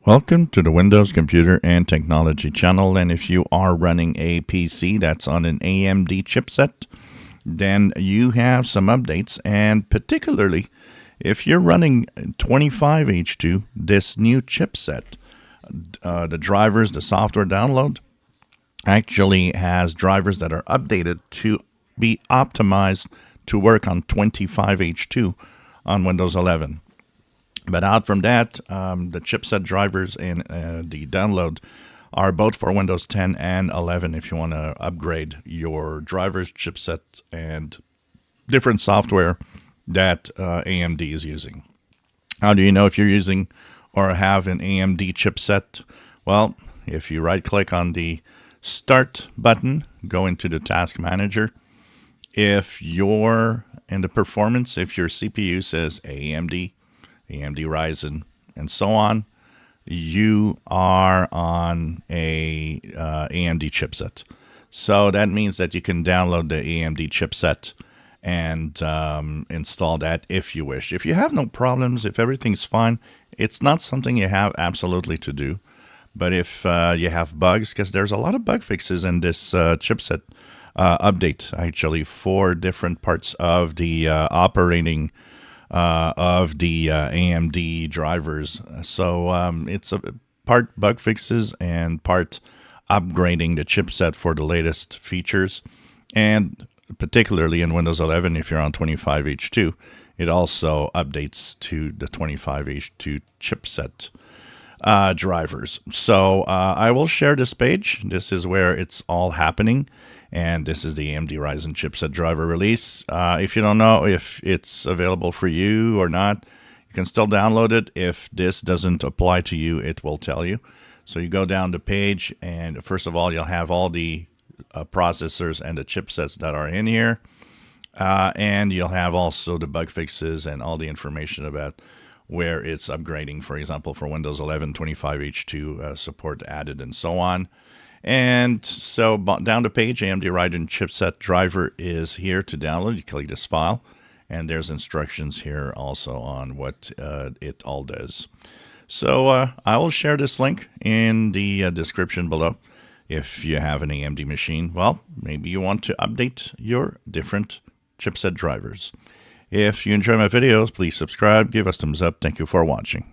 Welcome to the Windows Computer and Technology channel, and if you are running a PC that's on an AMD chipset, then you have some updates, and particularly if you're running 25H2, this new chipset, the drivers, the software download, actually has drivers that are updated to be optimized to work on 25H2 on Windows 11. But out from that, the chipset drivers and the download are both for Windows 10 and 11 if you want to upgrade your drivers, chipset, and different software that AMD is using. How do you know if you're using or have an AMD chipset? Well, if you right-click on the Start button, go into the Task Manager. If you're in the performance, if your CPU says AMD Ryzen, and so on, you are on a AMD chipset. So that means that you can download the AMD chipset and install that if you wish. If you have no problems, if everything's fine, it's not something you have absolutely to do. But if you have bugs, because there's a lot of bug fixes in this chipset update, actually, for different parts of the operating of the AMD drivers. So it's a part bug fixes and part upgrading the chipset for the latest features. And particularly in Windows 11, if you're on 25H2, it also updates to the 25H2 chipset drivers. So I will share this page. This is where it's all happening. And this is the AMD Ryzen chipset driver release. If you don't know if it's available for you or not, you can still download it. If this doesn't apply to you, it will tell you. So you go down the page, and first of all, you'll have all the processors and the chipsets that are in here. And you'll have also the bug fixes and all the information about where it's upgrading, for example, for Windows 11, 25H2 support added, and so on. And so down the page, AMD Ryzen chipset driver is here to download. You click this file, and there's instructions here also on what it all does. So I will share this link in the description below. If you have an AMD machine, well, maybe you want to update your different chipset drivers. If you enjoy my videos, please subscribe, give us a thumbs up. Thank you for watching.